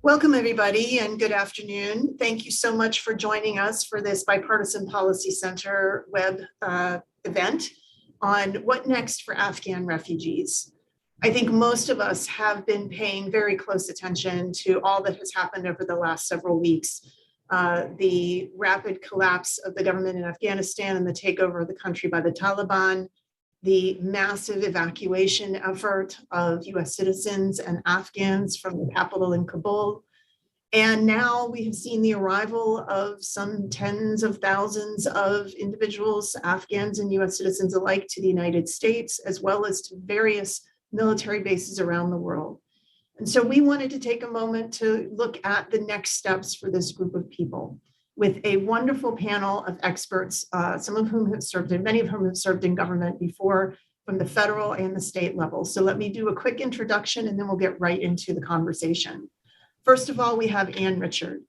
Welcome, everybody, and good afternoon. Thank you so much for joining us for this Bipartisan Policy Center web event on what next for Afghan refugees. I think most of us have been paying very close attention to all that has happened over the last several weeks. The rapid collapse of the government in Afghanistan and the takeover of the country by the Taliban, the massive evacuation effort of US citizens and Afghans from the capital in Kabul. And now we have seen the arrival of some tens of thousands of individuals, Afghans and US citizens alike, to the United States, as well as to various military bases around the world. And so we wanted to take a moment to look at the next steps for this group of people, with a wonderful panel of experts, some of whom have served, and many of whom have served in government before, from the federal and the state level. So let me do a quick introduction and then we'll get right into the conversation. First of all, we have Ann Richard.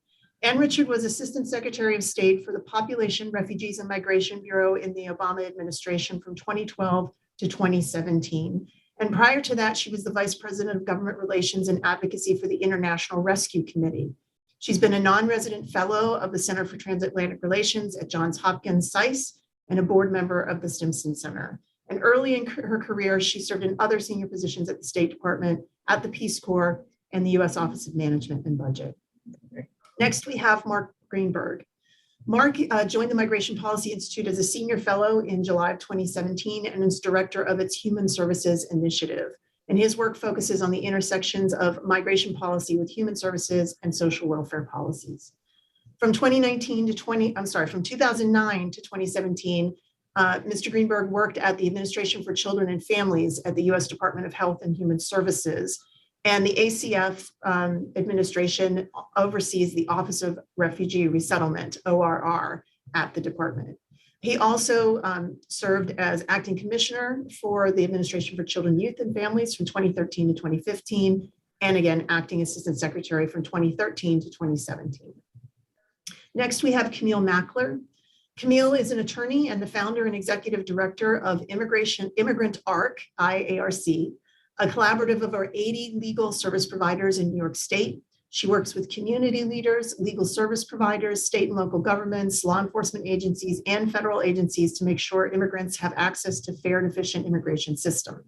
Ann Richard was Assistant Secretary of State for the Population, Refugees, and Migration Bureau in the Obama administration from 2012 to 2017. And prior to that, she was the Vice President of Government Relations and Advocacy for the International Rescue Committee. She's been a non-resident fellow of the Center for Transatlantic Relations at Johns Hopkins SAIS and a board member of the Stimson Center. And early in her career, she served in other senior positions at the State Department, at the Peace Corps, and the U.S. Office of Management and Budget. Next, we have Mark Greenberg. Mark joined the Migration Policy Institute as a senior fellow in July of 2017 and is director of its Human Services Initiative. And his work focuses on the intersections of migration policy with human services and social welfare policies. From 2009 to 2017, Mr. Greenberg worked at the Administration for Children and Families at the U.S. Department of Health and Human Services. And the ACF administration oversees the Office of Refugee Resettlement, ORR, at the department. He also served as acting commissioner for the Administration for Children, Youth, and Families from 2013 to 2015, and again, acting assistant secretary from 2013 to 2017. Next, we have Camille Mackler. Camille is an attorney and the founder and executive director of Immigrant ARC, IARC, a collaborative of over 80 legal service providers in New York State. She works with community leaders, legal service providers, state and local governments, law enforcement agencies, and federal agencies to make sure immigrants have access to fair and efficient immigration system.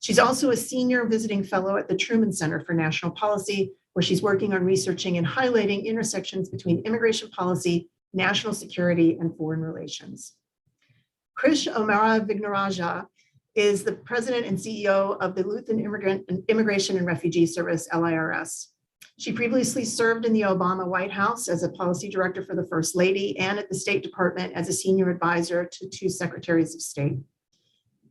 She's also a senior visiting fellow at the Truman Center for National Policy, where she's working on researching and highlighting intersections between immigration policy, national security, and foreign relations. Kyra OMara is the president and CEO of the Lutheran Immigration and Refugee Service, LIRS. She previously served in the Obama White House as a policy director for the First Lady and at the State Department as a senior advisor to 2 secretaries of state.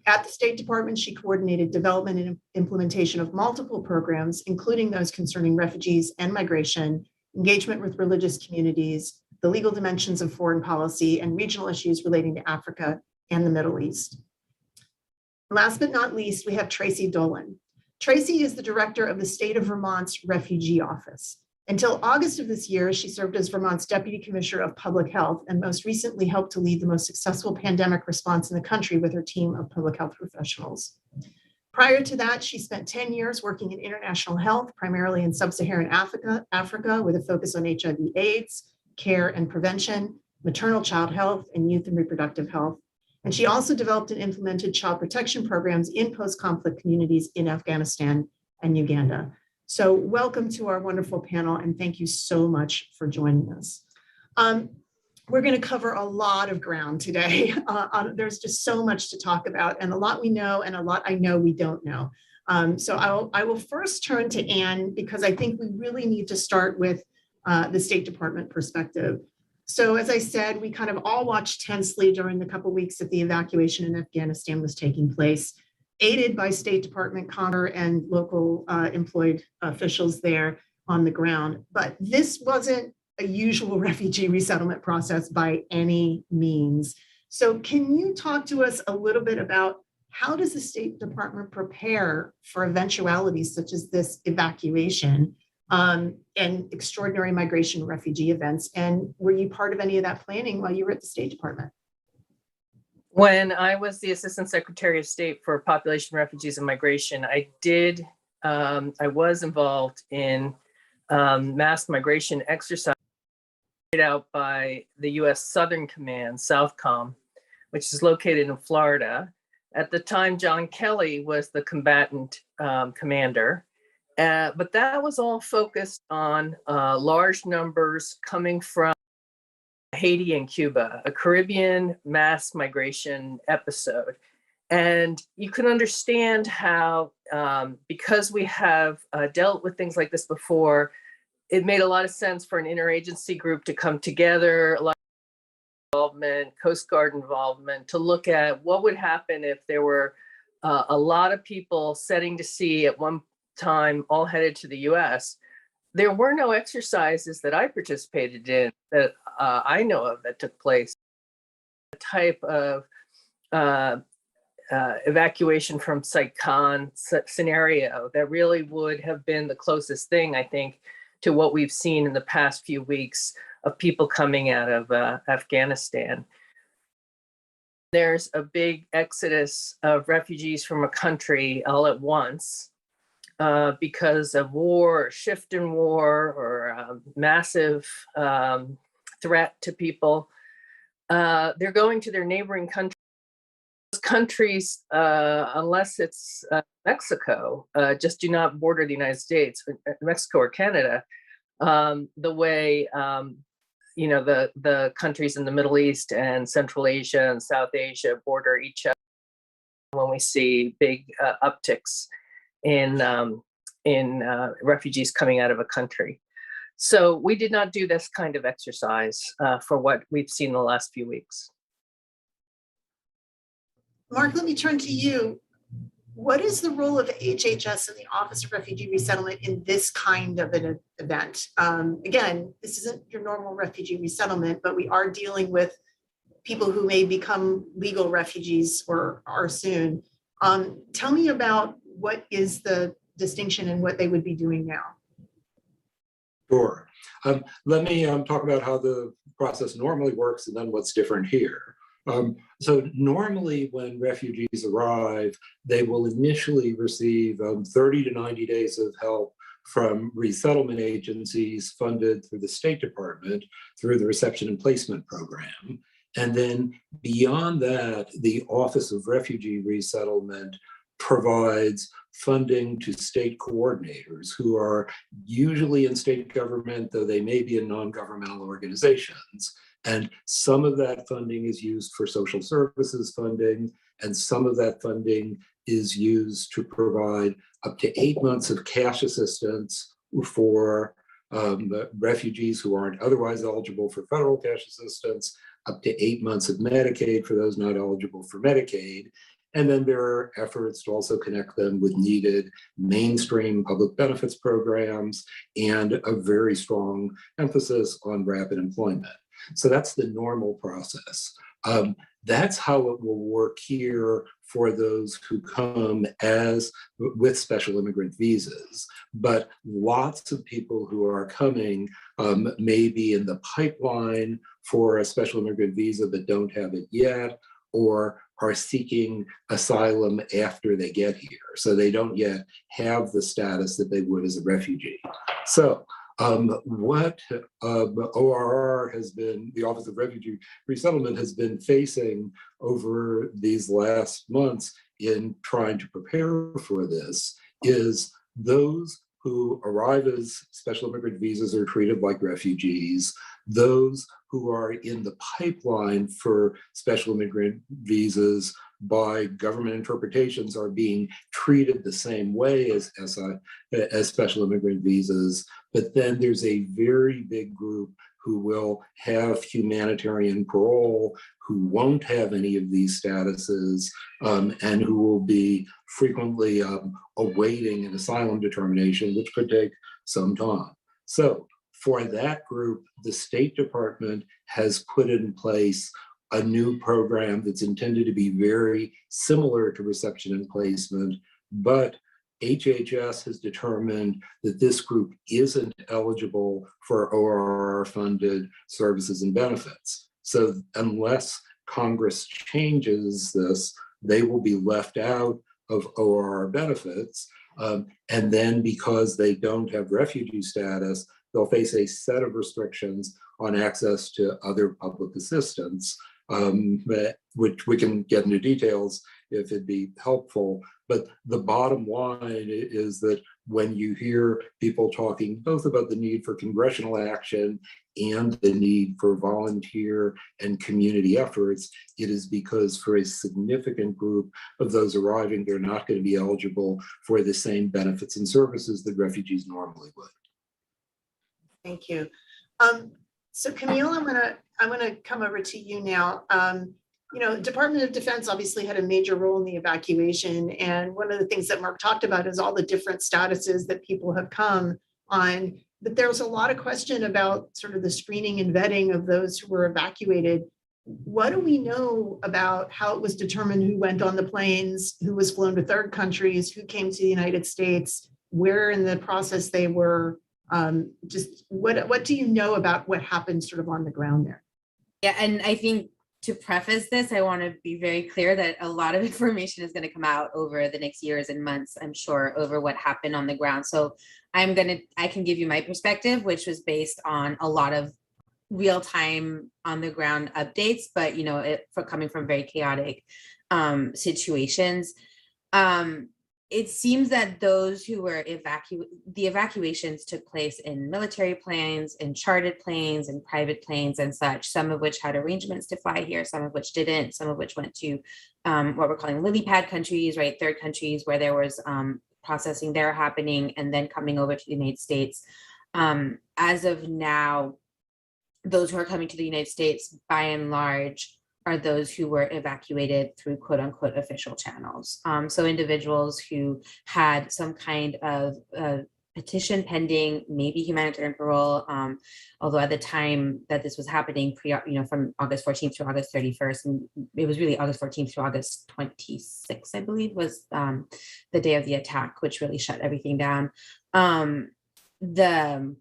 At the State Department, she coordinated development and implementation of multiple programs, including those concerning refugees and migration, engagement with religious communities, the legal dimensions of foreign policy, and regional issues relating to Africa and the Middle East. Last but not least, we have Tracy Dolan. Tracy is the director of the state of Vermont's Refugee Office. Until August of this year, she served as Vermont's Deputy Commissioner of Public Health and most recently helped to lead the most successful pandemic response in the country with her team of public health professionals. Prior to that, she spent 10 years working in international health, primarily in sub-Saharan Africa with a focus on HIV/AIDS, care and prevention, maternal child health, and youth and reproductive health. And she also developed and implemented child protection programs in post-conflict communities in Afghanistan and Uganda. So welcome to our wonderful panel, and thank you so much for joining us. We're going to cover a lot of ground today. There's just so much to talk about, and a lot we know and a lot I know we don't know. So I will first turn to Ann, because I think we really need to start with the State Department perspective. So as I said, we kind of all watched tensely during the couple of weeks that the evacuation in Afghanistan was taking place, aided by State Department, Congress, and local employed officials there on the ground. But this wasn't a usual refugee resettlement process by any means. So can you talk to us a little bit about how does the State Department prepare for eventualities such as this evacuation and extraordinary migration refugee events? And were you part of any of that planning while you were at the State Department? When I was the Assistant Secretary of State for Population, Refugees, and Migration, I was involved in mass migration exercise carried out by the U.S. Southern Command, Southcom, which is located in Florida. At the time, John Kelly was the combatant commander, but that was all focused on large numbers coming from Haiti and Cuba, a Caribbean mass migration episode. And you can understand how, because we have dealt with things like this before, it made a lot of sense for an interagency group to come together, a lot of involvement, Coast Guard involvement, to look at what would happen if there were a lot of people setting to sea at one time, all headed to the US. There were no exercises that I participated in that I know of that took place. A type of evacuation from Saigon scenario that really would have been the closest thing, I think, to what we've seen in the past few weeks of people coming out of Afghanistan. There's a big exodus of refugees from a country all at once because of war, or shift in war, or massive threat to people. They're going to their neighboring countries. Countries, unless it's Mexico, just do not border the United States, Mexico or Canada, the way the countries in the Middle East and Central Asia and South Asia border each other. When we see big upticks in refugees coming out of a country, so we did not do this kind of exercise for what we've seen in the last few weeks. Mark, let me turn to you. What is the role of HHS and the Office of Refugee Resettlement in this kind of an event? Again, this isn't your normal refugee resettlement, but we are dealing with people who may become legal refugees or are soon. Tell me about what is the distinction and what they would be doing now. Sure. Let me talk about how the process normally works and then what's different here. So normally when refugees arrive, they will initially receive 30 to 90 days of help from resettlement agencies funded through the State Department through the Reception and Placement Program. And then beyond that, the Office of Refugee Resettlement provides funding to state coordinators who are usually in state government, though they may be in non-governmental organizations. And some of that funding is used for social services funding, and some of that funding is used to provide up to 8 months of cash assistance for refugees who aren't otherwise eligible for federal cash assistance, up to 8 months of Medicaid for those not eligible for Medicaid. And then there are efforts to also connect them with needed mainstream public benefits programs and a very strong emphasis on rapid employment. So that's the normal process. That's how it will work here for those who come with special immigrant visas. But lots of people who are coming may be in the pipeline for a special immigrant visa but don't have it yet, or are seeking asylum after they get here. So they don't yet have the status that they would as a refugee. So what ORR has been, the Office of Refugee Resettlement has been facing over these last months in trying to prepare for this is those who arrive as special immigrant visas are treated like refugees. Those who are in the pipeline for special immigrant visas by government interpretations are being treated the same way as special immigrant visas. But then there's a very big group who will have humanitarian parole, who won't have any of these statuses, and who will be frequently awaiting an asylum determination, which could take some time. So for that group, the State Department has put in place a new program that's intended to be very similar to reception and placement, but HHS has determined that this group isn't eligible for ORR-funded services and benefits. So unless Congress changes this, they will be left out of ORR benefits. And then because they don't have refugee status, they'll face a set of restrictions on access to other public assistance, which we can get into details if it'd be helpful. But the bottom line is that when you hear people talking both about the need for congressional action and the need for volunteer and community efforts, it is because for a significant group of those arriving, they're not going to be eligible for the same benefits and services that refugees normally would. Thank you. So Camille, I'm gonna come over to you now. You know, Department of Defense obviously had a major role in the evacuation. And one of the things that Mark talked about is all the different statuses that people have come on. But there was a lot of question about sort of the screening and vetting of those who were evacuated. What do we know about how it was determined who went on the planes, who was flown to third countries, who came to the United States, where in the process they were? Just what do you know about what happened sort of on the ground there? Yeah, and I think to preface this, I want to be very clear that a lot of information is going to come out over the next years and months, I'm sure, over what happened on the ground. So I can give you my perspective, which was based on a lot of real-time on the ground updates, but you know, coming from very chaotic situations. It seems that those who were the evacuations took place in military planes, in chartered planes, and private planes and such, some of which had arrangements to fly here, some of which didn't, some of which went to what we're calling lily pad countries, right? Third countries where there was processing there happening and then coming over to the United States. As of now, those who are coming to the United States, by and large, are those who were evacuated through quote unquote official channels. So individuals who had some kind of petition pending, maybe humanitarian parole, although at the time that this was happening, from August 14th to August 31st, and it was really August 14th to August 26th, I believe, was the day of the attack, which really shut everything down. The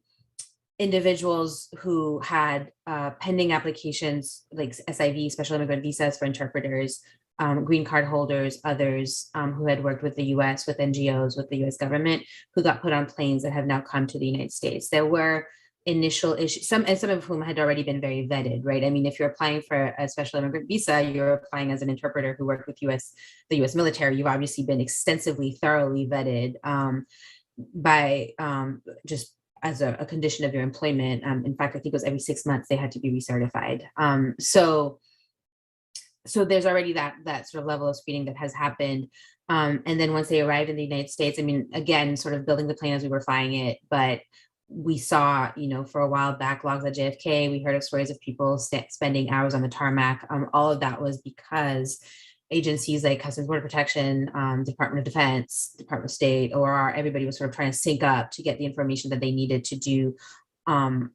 individuals who had pending applications like SIV, special immigrant visas for interpreters, green card holders, others who had worked with the US, with NGOs, with the US government, who got put on planes that have now come to the United States. There were initial issues, some of whom had already been very vetted, right? I mean, if you're applying for a special immigrant visa, you're applying as an interpreter who worked with the US military, you've obviously been extensively, thoroughly vetted by just as a condition of your employment. In fact, I think it was every 6 months they had to be recertified. So there's already that sort of level of screening that has happened. And then once they arrived in the United States, I mean, again, sort of building the plane as we were flying it, but we saw, for a while, backlogs at JFK. We heard of stories of people spending hours on the tarmac. All of that was because agencies like Customs Border Protection, Department of Defense, Department of State, ORR, everybody was sort of trying to sync up to get the information that they needed to do on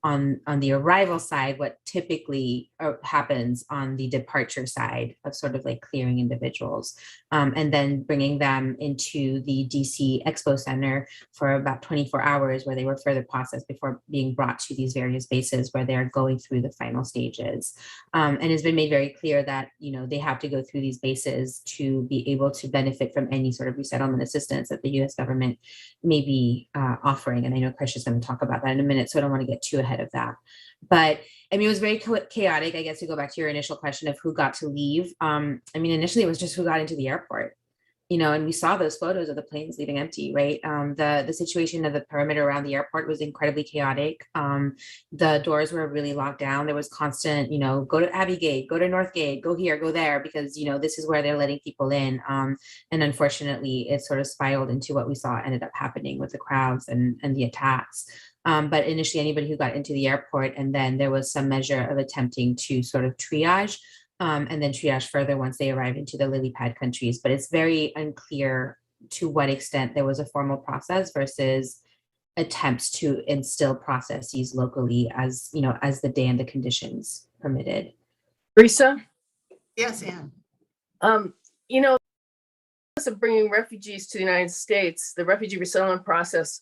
the arrival side, what typically happens on the departure side of sort of like clearing individuals, and then bringing them into the DC Expo Center for about 24 hours where they were further processed before being brought to these various bases where they're going through the final stages. And it's been made very clear that, they have to go through these bases to be able to benefit from any sort of resettlement assistance that the US government may be offering. And I know Chris is going to talk about that in a minute, so I don't want to get too ahead of that. But I mean, it was very chaotic, I guess, to go back to your initial question of who got to leave. I mean, initially it was just who got into the airport, and we saw those photos of the planes leaving empty, right? The situation of the perimeter around the airport was incredibly chaotic. The doors were really locked down. There was constant, go to Abbey Gate, go to North Gate, go here, go there, because, this is where they're letting people in. And unfortunately, it sort of spiraled into what we saw ended up happening with the crowds and the attacks. But initially, anybody who got into the airport, and then there was some measure of attempting to sort of triage, and then triage further once they arrived into the lily pad countries. But it's very unclear to what extent there was a formal process versus attempts to instill processes locally as the day and the conditions permitted. Risa? Yes, Anne. Of bringing refugees to the United States, the refugee resettlement process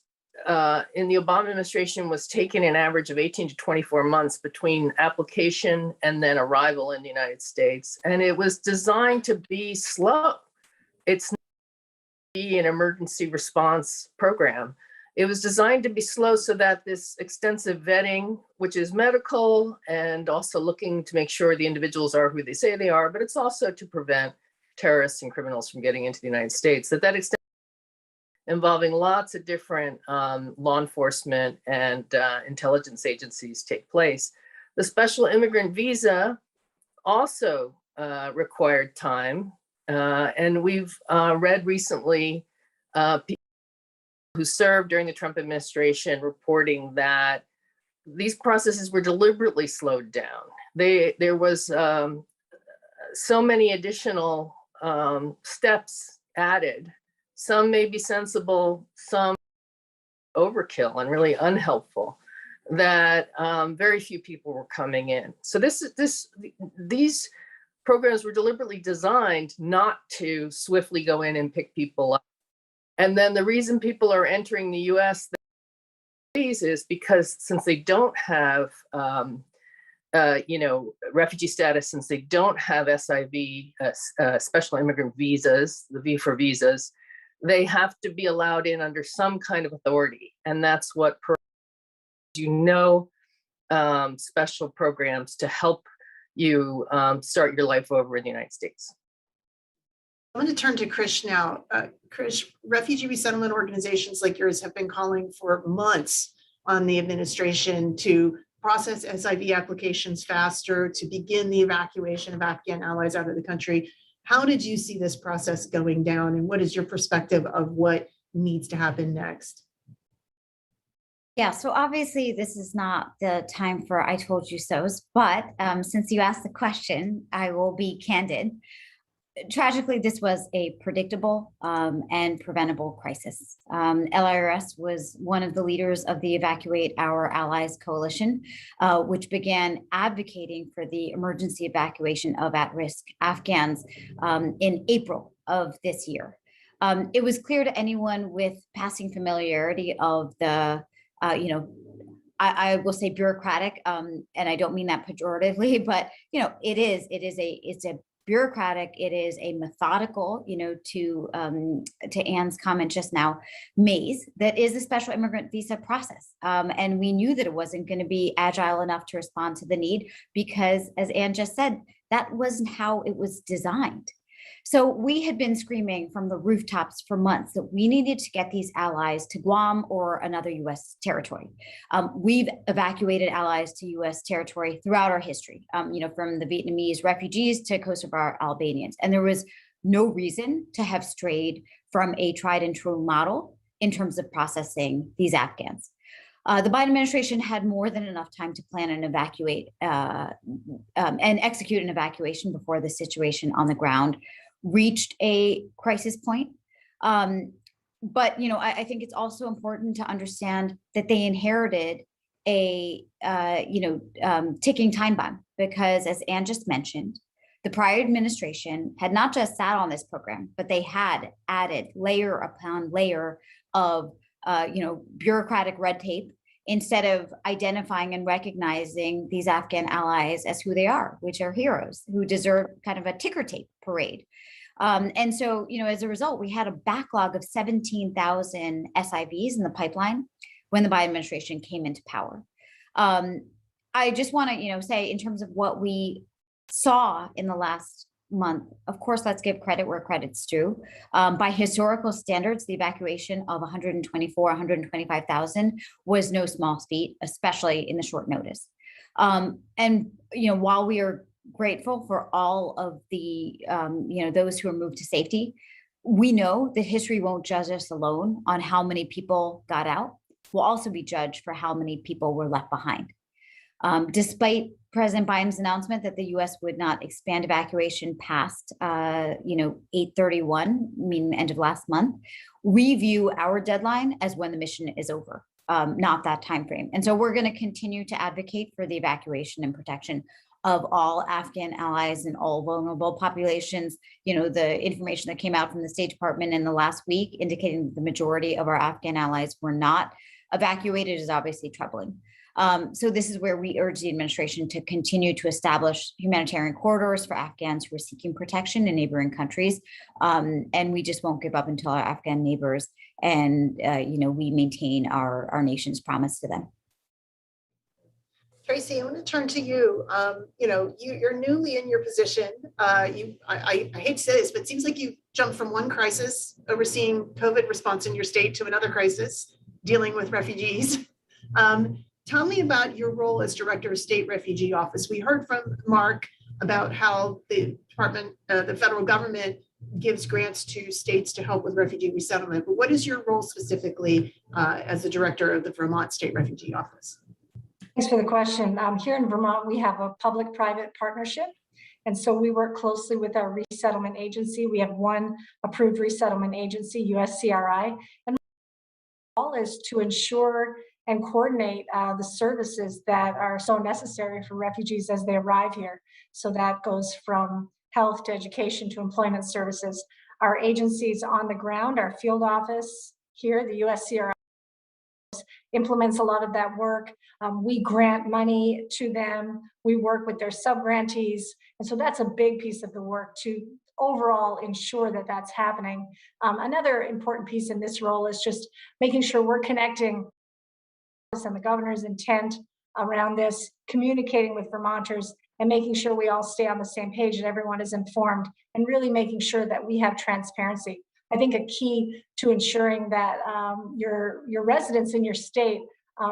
in the Obama administration was taking an average of 18 to 24 months between application and then arrival in the United States. And it was designed to be slow. It's be an emergency response program. It was designed to be slow so that this extensive vetting, which is medical and also looking to make sure the individuals are who they say they are, but it's also to prevent terrorists and criminals from getting into the United States, that extent involving lots of different law enforcement and intelligence agencies take place. The special immigrant visa also required time. And we've read recently people who served during the Trump administration reporting that these processes were deliberately slowed down. There was so many additional steps added. Some may be sensible, some overkill and really unhelpful, that very few people were coming in. So these programs were deliberately designed not to swiftly go in and pick people up. And then the reason people are entering the US is because since they don't have refugee status, since they don't have SIV, special immigrant visas, the V for visas, they have to be allowed in under some kind of authority. And that's what, special programs to help you start your life over in the United States. I'm going to turn to Krish now. Krish, refugee resettlement organizations like yours have been calling for months on the administration to process SIV applications faster, to begin the evacuation of Afghan allies out of the country. How did you see this process going down, and what is your perspective of what needs to happen next? Yeah, so obviously this is not the time for I told you so's, but since you asked the question, I will be candid. Tragically, this was a predictable and preventable crisis. LIRS was one of the leaders of the Evacuate Our Allies Coalition, which began advocating for the emergency evacuation of at-risk Afghans in April of this year. It was clear to anyone with passing familiarity of the, I will say bureaucratic, and I don't mean that pejoratively, but it's a bureaucratic, it is a methodical, to Anne's comment just now, maze that is a special immigrant visa process. And we knew that it wasn't going to be agile enough to respond to the need because, as Anne just said, that wasn't how it was designed. So we had been screaming from the rooftops for months that we needed to get these allies to Guam or another US territory. We've evacuated allies to US territory throughout our history, from the Vietnamese refugees to Kosovar Albanians. And there was no reason to have strayed from a tried and true model in terms of processing these Afghans. The Biden administration had more than enough time to plan and evacuate and execute an evacuation before the situation on the ground reached a crisis point. But I think it's also important to understand that they inherited a ticking time bomb, because as Anne just mentioned, the prior administration had not just sat on this program, but they had added layer upon layer of bureaucratic red tape instead of identifying and recognizing these Afghan allies as who they are, which are heroes who deserve kind of a ticker tape parade. And so, as a result, we had a backlog of 17,000 SIVs in the pipeline when the Biden administration came into power. I just want to, say in terms of what we saw in the last month, of course, let's give credit where credit's due. By historical standards, the evacuation of 125,000 was no small feat, especially in the short notice. And while we are grateful for all of the, those who are moved to safety, we know that history won't judge us alone on how many people got out. We'll also be judged for how many people were left behind. Despite President Biden's announcement that the U.S. would not expand evacuation past, 8/31, meaning end of last month, we view our deadline as when the mission is over, not that time frame. And so we're going to continue to advocate for the evacuation and protection of all Afghan allies and all vulnerable populations. The information that came out from the State Department in the last week indicating that the majority of our Afghan allies were not evacuated is obviously troubling. So this is where we urge the administration to continue to establish humanitarian corridors for Afghans who are seeking protection in neighboring countries. And we just won't give up until our Afghan neighbors and, we maintain our nation's promise to them. Tracy, I want to turn to you. You're newly in your position. I hate to say this, but it seems like you jumped from one crisis, overseeing COVID response in your state, to another crisis, dealing with refugees. Tell me about your role as Director of State Refugee Office. We heard from Mark about how the federal government gives grants to states to help with refugee resettlement. But what is your role specifically as the Director of the Vermont State Refugee Office? Thanks for the question. Here in Vermont, we have a public-private partnership. And so we work closely with our resettlement agency. We have one approved resettlement agency, USCRI. And my role is to ensure and coordinate the services that are so necessary for refugees as they arrive here. So that goes from health to education to employment services. Our agencies on the ground, our field office here, the USCRI, implements a lot of that work. We grant money to them. We work with their sub-grantees. And so that's a big piece of the work to overall ensure that that's happening. Another important piece in this role is just making sure we're connecting and the governor's intent around this, communicating with Vermonters, and making sure we all stay on the same page and everyone is informed, and really making sure that we have transparency. I think a key to ensuring that your residents in your state, the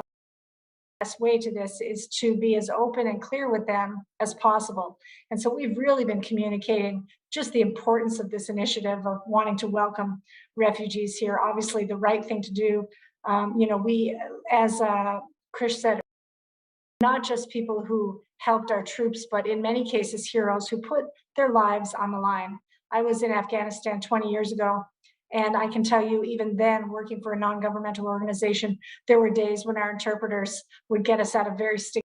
best way to this is to be as open and clear with them as possible. And so we've really been communicating just the importance of this initiative of wanting to welcome refugees here. Obviously, the right thing to do. We, as Chris said, not just people who helped our troops, but in many cases, heroes who put their lives on the line. I was in Afghanistan 20 years ago, and I can tell you, even then, working for a non-governmental organization, there were days when our interpreters would get us out of very sticky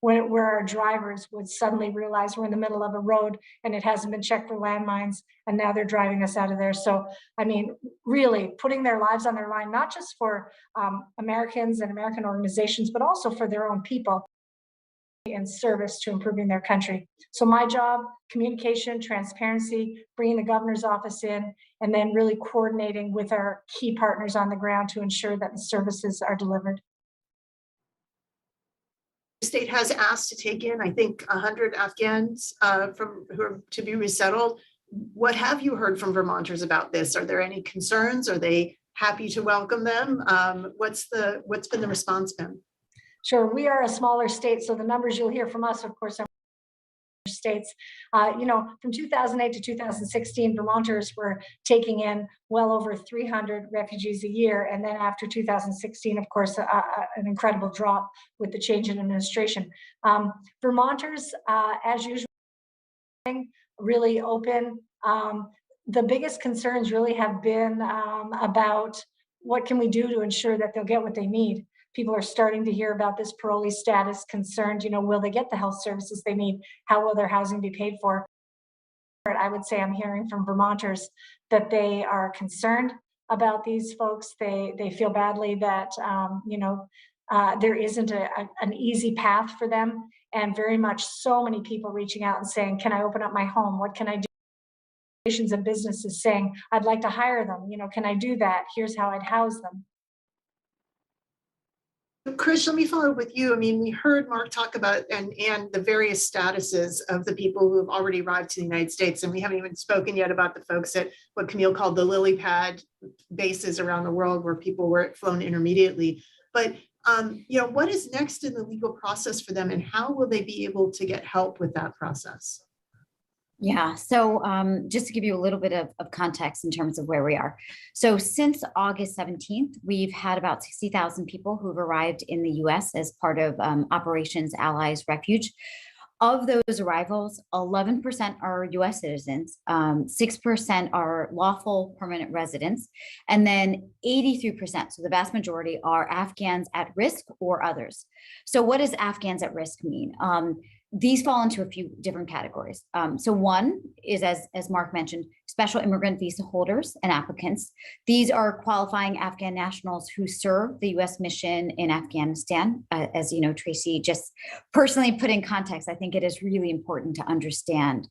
where our drivers would suddenly realize we're in the middle of a road and it hasn't been checked for landmines, and now they're driving us out of there. So, I mean, really putting their lives on their line, not just for Americans and American organizations, but also for their own people in service to improving their country. So my job, communication, transparency, bringing the governor's office in, and then really coordinating with our key partners on the ground to ensure that the services are delivered. The state has asked to take in, I think, 100 Afghans who are to be resettled. What have you heard from Vermonters about this? Are there any concerns? Are they happy to welcome them? What's been the response been? Sure, we are a smaller state, so the numbers you'll hear from us, of course, are states. From 2008 to 2016, Vermonters were taking in well over 300 refugees a year. And then after 2016, of course, an incredible drop with the change in administration. Vermonters, as usual, really open. The biggest concerns really have been about what can we do to ensure that they'll get what they need. People are starting to hear about this parolee status, concerned, will they get the health services they need? How will their housing be paid for? I would say I'm hearing from Vermonters that they are concerned about these folks. They feel badly that, there isn't an easy path for them, and very much so many people reaching out and saying, can I open up my home? What can I do? And businesses saying, I'd like to hire them. Can I do that? Here's how I'd house them. Chris, let me follow up with you. I mean, we heard Mark talk about and the various statuses of the people who have already arrived to the United States. And we haven't even spoken yet about the folks at what Camille called the lily pad bases around the world, where people were flown intermediately. But, what is next in the legal process for them, and how will they be able to get help with that process? Yeah, so just to give you a little bit of context in terms of where we are. So since August 17th, we've had about 60,000 people who've arrived in the US as part of Operations Allies Refuge. Of those arrivals, 11% are US citizens, 6% are lawful permanent residents, and then 83%, so the vast majority, are Afghans at risk or others. So what does Afghans at risk mean? These fall into a few different categories. So one is, as Mark mentioned, special immigrant visa holders and applicants. These are qualifying Afghan nationals who serve the U.S. mission in Afghanistan. As you know, Tracy just personally put in context, I think it is really important to understand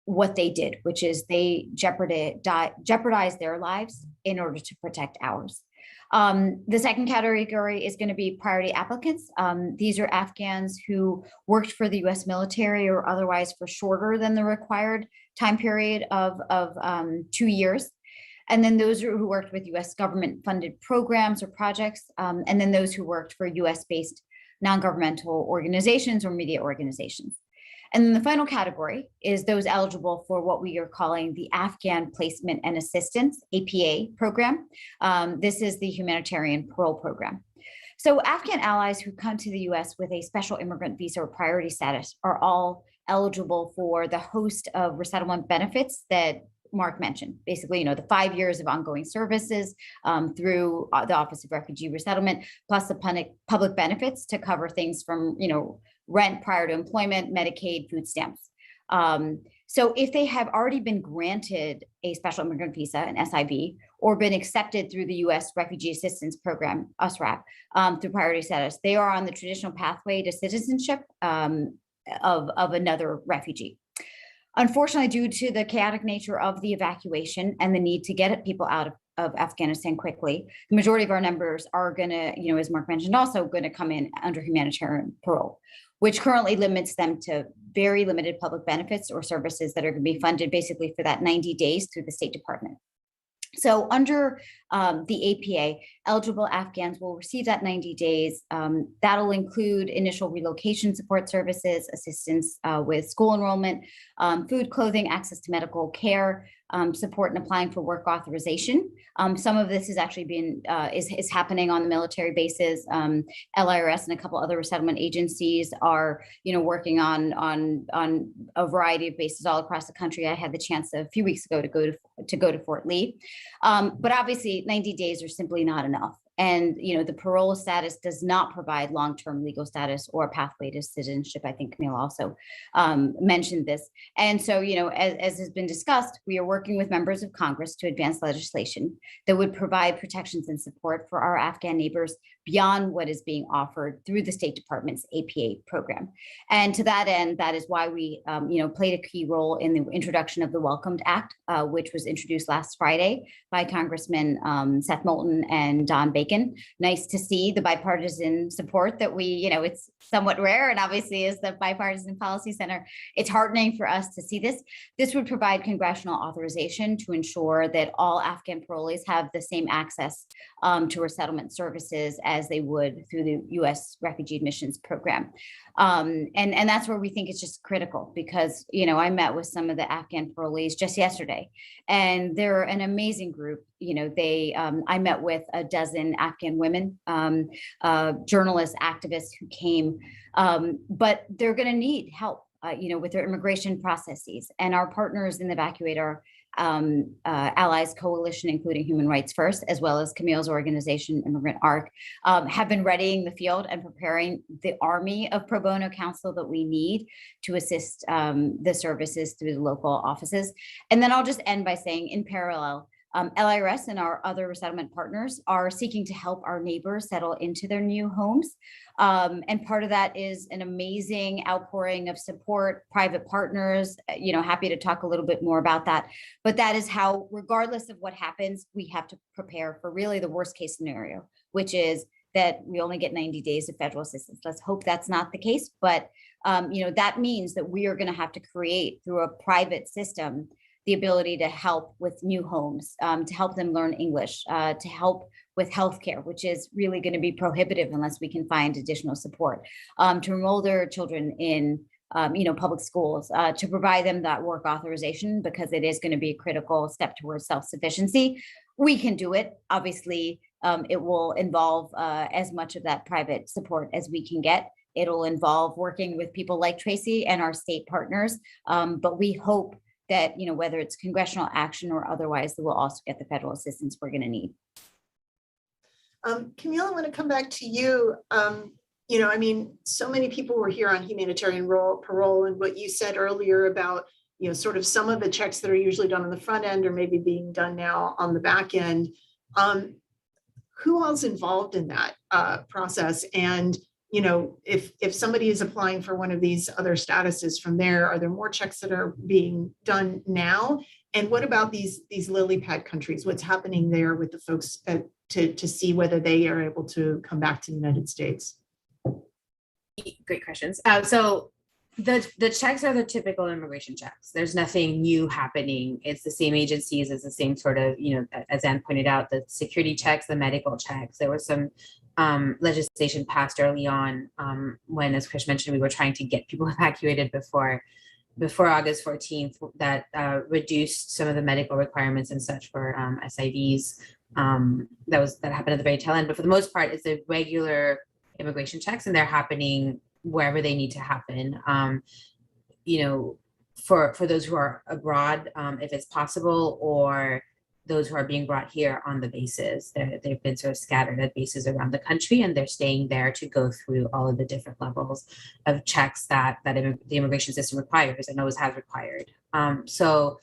what they did, which is they jeopardized their lives in order to protect ours. The second category is going to be priority applicants. These are Afghans who worked for the U.S. military or otherwise for shorter than the required time period of 2 years. And then those who worked with U.S. government funded programs or projects, and then those who worked for U.S.-based non-governmental organizations or media organizations. And then the final category is those eligible for what we are calling the Afghan Placement and Assistance, APA program. This is the humanitarian parole program. So Afghan allies who come to the US with a special immigrant visa or priority status are all eligible for the host of resettlement benefits that Mark mentioned. Basically, the 5 years of ongoing services through the Office of Refugee Resettlement, plus the public benefits to cover things from, rent prior to employment, Medicaid, food stamps. So if they have already been granted a special immigrant visa, an SIV, or been accepted through the U.S. Refugee Assistance Program, USRAP, through priority status, they are on the traditional pathway to citizenship of another refugee. Unfortunately, due to the chaotic nature of the evacuation and the need to get people out of Afghanistan quickly, the majority of our numbers are going to, as Mark mentioned, also going to come in under humanitarian parole, which currently limits them to very limited public benefits or services that are going to be funded basically for that 90 days through the State Department. So under the APA, eligible Afghans will receive that 90 days. That'll include initial relocation support services, assistance with school enrollment, food, clothing, access to medical care, support in applying for work authorization. Some of this is actually is happening on the military bases. LIRS and a couple other resettlement agencies are, working on a variety of bases all across the country. I had the chance a few weeks ago to go to Fort Lee, but obviously 90 days are simply not enough. And, the parole status does not provide long-term legal status or a pathway to citizenship. I think Camille also mentioned this. And so, as has been discussed, we are working with members of Congress to advance legislation that would provide protections and support for our Afghan neighbors beyond what is being offered through the State Department's APA program. And to that end, that is why we, played a key role in the introduction of the Welcomed Act, which was introduced last Friday by Congressman Seth Moulton and Don Bacon. Nice to see the bipartisan support that we, it's somewhat rare, and obviously as the Bipartisan Policy Center, it's heartening for us to see this. This would provide congressional authorization to ensure that all Afghan parolees have the same access to resettlement services as they would through the U.S. Refugee Admissions Program. And that's where we think it's just critical because, I met with some of the Afghan parolees just yesterday, and they're an amazing group. I met with a dozen Afghan women, journalists, activists who came, but they're going to need help, with their immigration processes. And our partners in the Evacuator Allies Coalition, including Human Rights First, as well as Camille's organization, Immigrant Arc, have been readying the field and preparing the army of pro bono counsel that we need to assist the services through the local offices. And then I'll just end by saying, in parallel, LIRS and our other resettlement partners are seeking to help our neighbors settle into their new homes. And part of that is an amazing outpouring of support, private partners, happy to talk a little bit more about that. But that is how, regardless of what happens, we have to prepare for really the worst case scenario, which is that we only get 90 days of federal assistance. Let's hope that's not the case. But, that means that we are going to have to create through a private system the ability to help with new homes, to help them learn English, to help with healthcare, which is really going to be prohibitive unless we can find additional support, to enroll their children in, public schools, to provide them that work authorization, because it is going to be a critical step towards self-sufficiency. We can do it. Obviously, it will involve as much of that private support as we can get. It'll involve working with people like Tracy and our state partners, but we hope that, whether it's congressional action or otherwise, that we'll also get the federal assistance we're going to need. Camille, I want to come back to you. you know, I mean, so many people were here on humanitarian parole, and what you said earlier about, you know, sort of some of the checks that are usually done on the front end or maybe being done now on the back end. Who else involved in that process? And, you know, if somebody is applying for one of these other statuses from there, are there more checks that are being done now? And what about these lily pad countries? What's happening there with the folks to see whether they are able to come back to the United States? Great questions. So the checks are the typical immigration checks. There's nothing new happening. It's the same agencies, it's the same sort of, you know, as Anne pointed out, the security checks, the medical checks. There was some legislation passed early on when, as Chris mentioned, we were trying to get people evacuated before August 14th that reduced some of the medical requirements and such for SIVs. That happened at the very tail end. But for the most part, it's a regular immigration checks, and they're happening wherever they need to happen. You know, for those who are abroad, if it's possible, or those who are being brought here on the bases. They've been sort of scattered at bases around the country, and they're staying there to go through all of the different levels of checks that the immigration system requires and always has required. So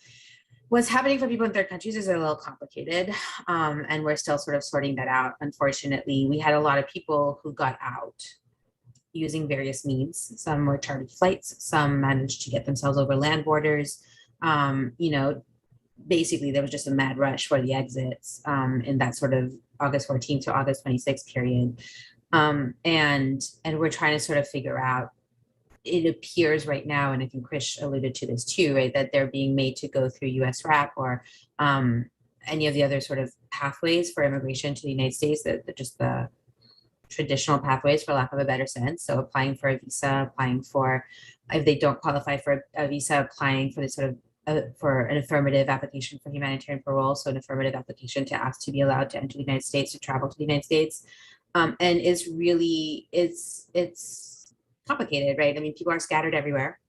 what's happening for people in third countries is a little complicated, and we're still sort of sorting that out. Unfortunately, we had a lot of people who got out using various means. Some were chartered flights, some managed to get themselves over land borders. You know, basically there was just a mad rush for the exits in that sort of August 14th to August 26th period. And we're trying to sort of figure out, it appears right now, and I think Chris alluded to this too, right, that they're being made to go through US RAP or any of the other sort of pathways for immigration to the United States, that just the traditional pathways, for lack of a better sense. So applying for a visa, applying for, if they don't qualify for a visa, applying for the sort of for an affirmative application for humanitarian parole, so an affirmative application to ask to be allowed to enter the United States, to travel to the United States. And it's really, it's complicated, right? I mean, people are scattered everywhere.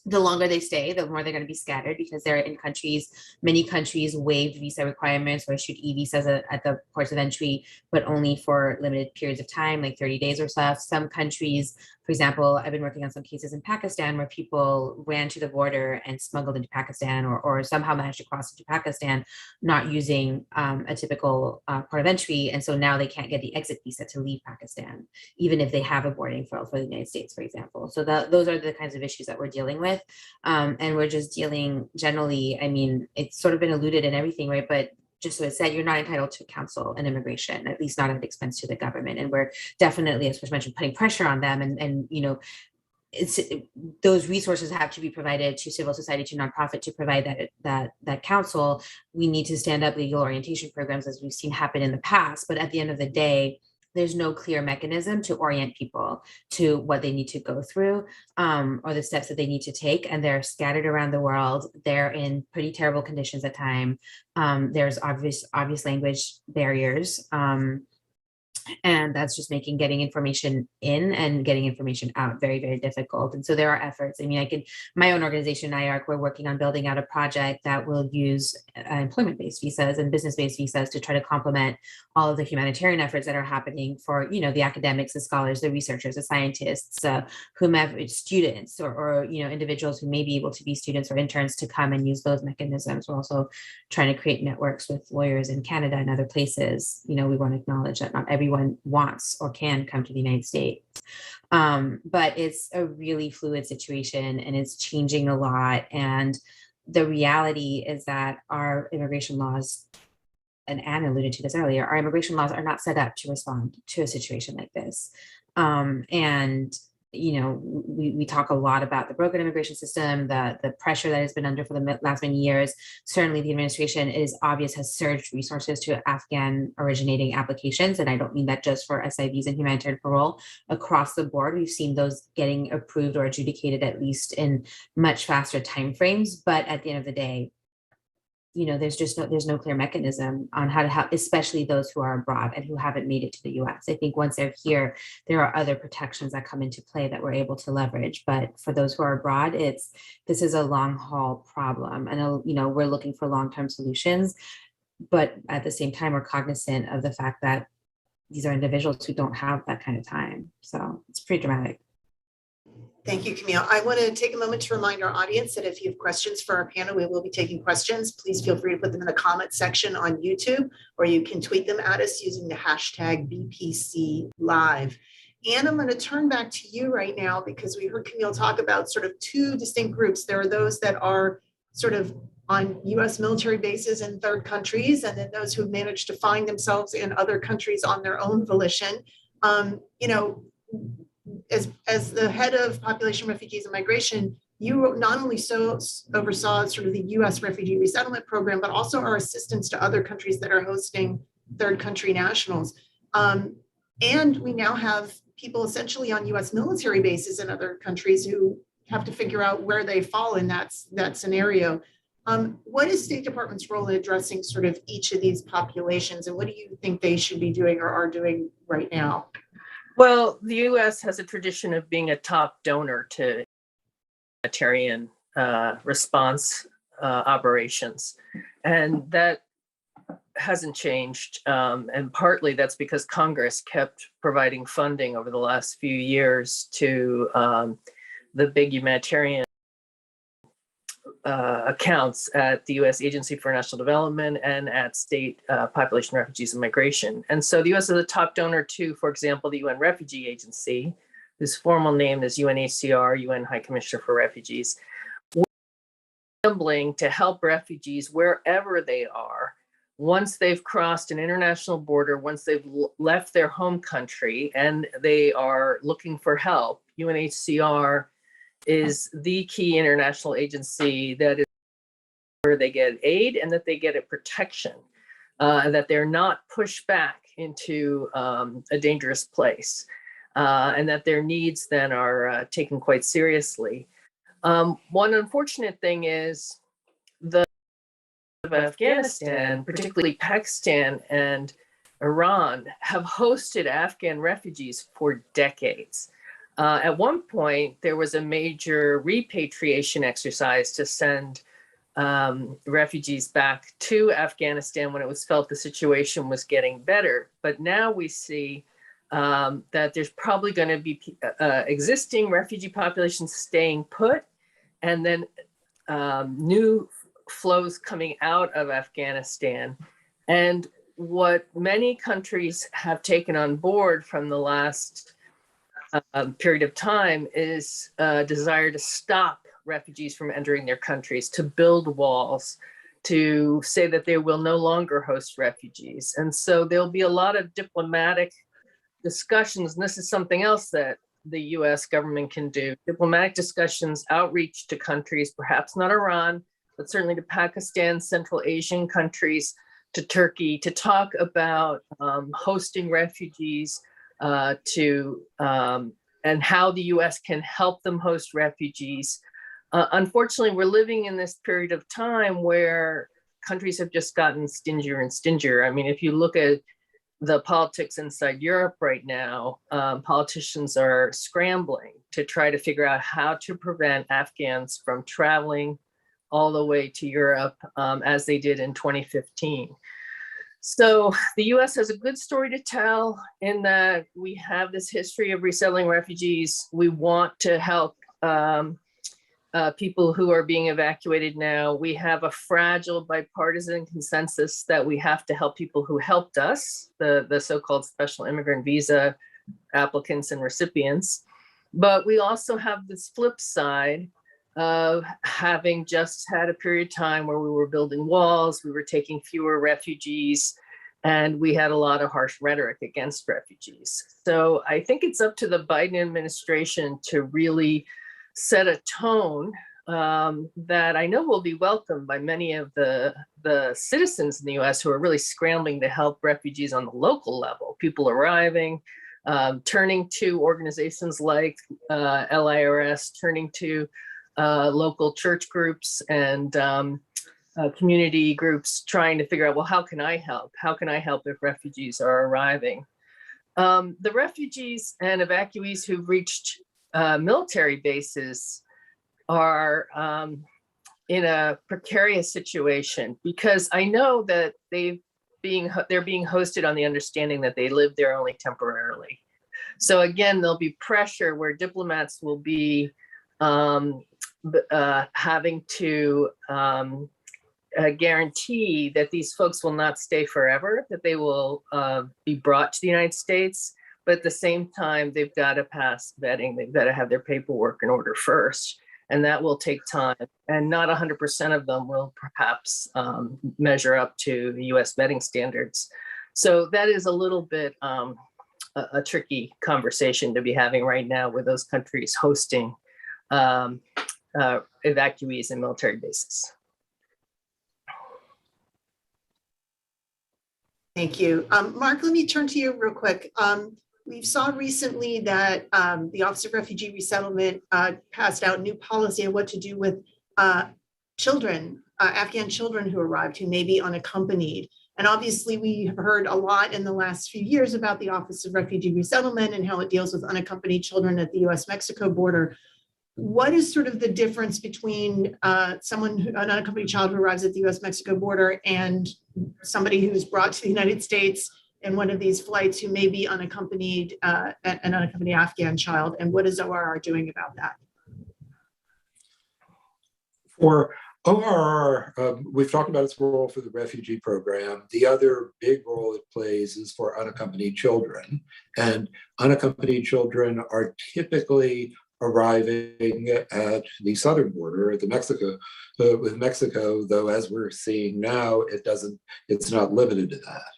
The longer they stay, the more they're going to be scattered, because they're in countries, many countries waived visa requirements or issued e-visas at the ports of entry, but only for limited periods of time, like 30 days or so. Some countries, for example, I've been working on some cases in Pakistan where people ran to the border and smuggled into Pakistan, or somehow managed to cross into Pakistan, not using a typical port of entry. And so now they can't get the exit visa to leave Pakistan, even if they have a boarding for the United States, for example. So those are the kinds of issues that we're dealing with. And we're just dealing generally, I mean, it's sort of been alluded in everything, right? But just so it said, you're not entitled to counsel in immigration, at least not at expense to the government. And we're definitely, as was mentioned, putting pressure on them. And you know, those resources have to be provided to civil society, to nonprofit, to provide that counsel. We need to stand up legal orientation programs, as we've seen happen in the past. But at the end of the day, there's no clear mechanism to orient people to what they need to go through, or the steps that they need to take. And they're scattered around the world. They're in pretty terrible conditions at times. There's obvious language barriers. And that's just making getting information in and getting information out very, very difficult. And so there are efforts. I mean, my own organization, IARC, we're working on building out a project that will use employment-based visas and business-based visas to try to complement all of the humanitarian efforts that are happening for, you know, the academics, the scholars, the researchers, the scientists, whomever, students, or you know, individuals who may be able to be students or interns, to come and use those mechanisms. We're also trying to create networks with lawyers in Canada and other places. You know, we want to acknowledge that not everyone wants or can come to the United States. But it's a really fluid situation, and it's changing a lot. And the reality is that our immigration laws, and Anne alluded to this earlier, our immigration laws are not set up to respond to a situation like this. And you know, we talk a lot about the broken immigration system, the pressure that has been under for the last many years. Certainly the administration, it is obvious, has surged resources to Afghan originating applications. And I don't mean that just for SIVs and humanitarian parole. Across the board, we've seen those getting approved or adjudicated, at least in much faster timeframes. But at the end of the day, you know, there's no clear mechanism on how to help, especially those who are abroad and who haven't made it to the US. I think once they're here, there are other protections that come into play that we're able to leverage. But for those who are abroad, this is a long haul problem. And, you know, we're looking for long-term solutions, but at the same time, we're cognizant of the fact that these are individuals who don't have that kind of time. So it's pretty dramatic. Thank you, Camille. I want to take a moment to remind our audience that if you have questions for our panel, we will be taking questions. Please feel free to put them in the comment section on YouTube, or you can tweet them at us using the hashtag BPC Live. Anne, I'm going to turn back to you right now because we heard Camille talk about sort of two distinct groups. There are those that are sort of on US military bases in third countries, and then those who have managed to find themselves in other countries on their own volition. You know, as the head of Population, Refugees, and Migration, you not only oversaw sort of the US Refugee Resettlement Program, but also our assistance to other countries that are hosting third country nationals. And we now have people essentially on US military bases in other countries who have to figure out where they fall in that scenario. What is State Department's role in addressing sort of each of these populations, and what do you think they should be doing or are doing right now? Well, the U.S. has a tradition of being a top donor to humanitarian response operations, and that hasn't changed. And partly that's because Congress kept providing funding over the last few years to the big humanitarian accounts at the U.S. Agency for National Development and at state population, refugees, and migration. And so the U.S. is a top donor to, for example, the UN Refugee Agency, whose formal name is UNHCR, UN High Commissioner for Refugees, assembling to help refugees wherever they are, once they've crossed an international border, once they've left their home country and they are looking for help. UNHCR is the key international agency that is where they get aid and that they get a protection, and that they're not pushed back into a dangerous place, and that their needs then are taken quite seriously. One unfortunate thing is the of Afghanistan, particularly Pakistan and Iran, have hosted Afghan refugees for decades. At one point, there was a major repatriation exercise to send refugees back to Afghanistan when it was felt the situation was getting better. But now we see that there's probably going to be existing refugee populations staying put, and then new flows coming out of Afghanistan. And what many countries have taken on board from the last period of time is a desire to stop refugees from entering their countries, to build walls, to say that they will no longer host refugees. And so there'll be a lot of diplomatic discussions, and this is something else that the US government can do, diplomatic discussions, outreach to countries, perhaps not Iran, but certainly to Pakistan, Central Asian countries, to Turkey, to talk about hosting refugees, and how the US can help them host refugees. Unfortunately, we're living in this period of time where countries have just gotten stingier and stingier. I mean, if you look at the politics inside Europe right now, politicians are scrambling to try to figure out how to prevent Afghans from traveling all the way to Europe, as they did in 2015. So the US has a good story to tell in that we have this history of resettling refugees. We want to help people who are being evacuated now. We have a fragile bipartisan consensus that we have to help people who helped us, the so-called special immigrant visa applicants and recipients. But we also have this flip side of having just had a period of time where we were building walls, we were taking fewer refugees, and we had a lot of harsh rhetoric against refugees. So I think it's up to the Biden administration to really set a tone that I know will be welcomed by many of the citizens in the US who are really scrambling to help refugees on the local level, people arriving, turning to organizations like LIRS, turning to local church groups and community groups, trying to figure out, well, how can I help? How can I help if refugees are arriving? The refugees and evacuees who've reached military bases are in a precarious situation, because I know that they've they're being hosted on the understanding that they live there only temporarily. So again, there'll be pressure where diplomats will be having to guarantee that these folks will not stay forever, that they will be brought to the United States. But at the same time, they've got to pass vetting. They've got to have their paperwork in order first. And that will take time. And not 100% of them will perhaps measure up to the US vetting standards. So that is a little bit a tricky conversation to be having right now with those countries hosting evacuees and military bases. Thank you. Mark, let me turn to you real quick. We saw recently that the Office of Refugee Resettlement passed out new policy on what to do with children, Afghan children who arrived who may be unaccompanied. And obviously we have heard a lot in the last few years about the Office of Refugee Resettlement and how it deals with unaccompanied children at the US-Mexico border. What is sort of the difference between an unaccompanied child who arrives at the US-Mexico border and somebody who's brought to the United States in one of these flights who may be unaccompanied, an unaccompanied Afghan child? And what is ORR doing about that? For ORR, we've talked about its role for the refugee program. The other big role it plays is for unaccompanied children. And unaccompanied children are typically arriving at the southern border at the with Mexico, though as we're seeing now, it's not limited to that.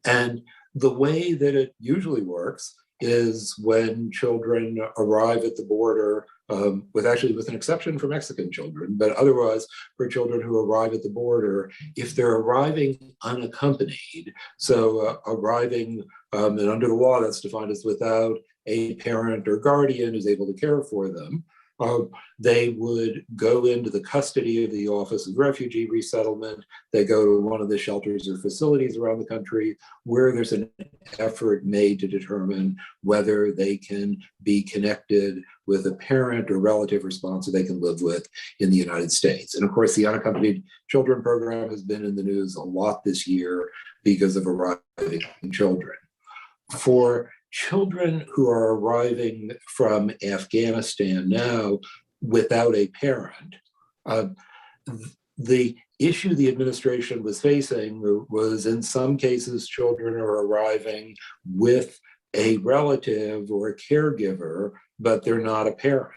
And the way that it usually works is when children arrive at the border, with an exception for Mexican children, but otherwise for children who arrive at the border, if they're arriving unaccompanied, so arriving, and under the law that's defined as without a parent or guardian who's able to care for them, they would go into the custody of the Office of Refugee Resettlement. They go to one of the shelters or facilities around the country where there's an effort made to determine whether they can be connected with a parent or relative or sponsor they can live with in the United States. And of course, the Unaccompanied Children Program has been in the news a lot this year because of arriving children. For children who are arriving from Afghanistan now without a parent, the issue the administration was facing was in some cases children are arriving with a relative or a caregiver, but they're not a parent.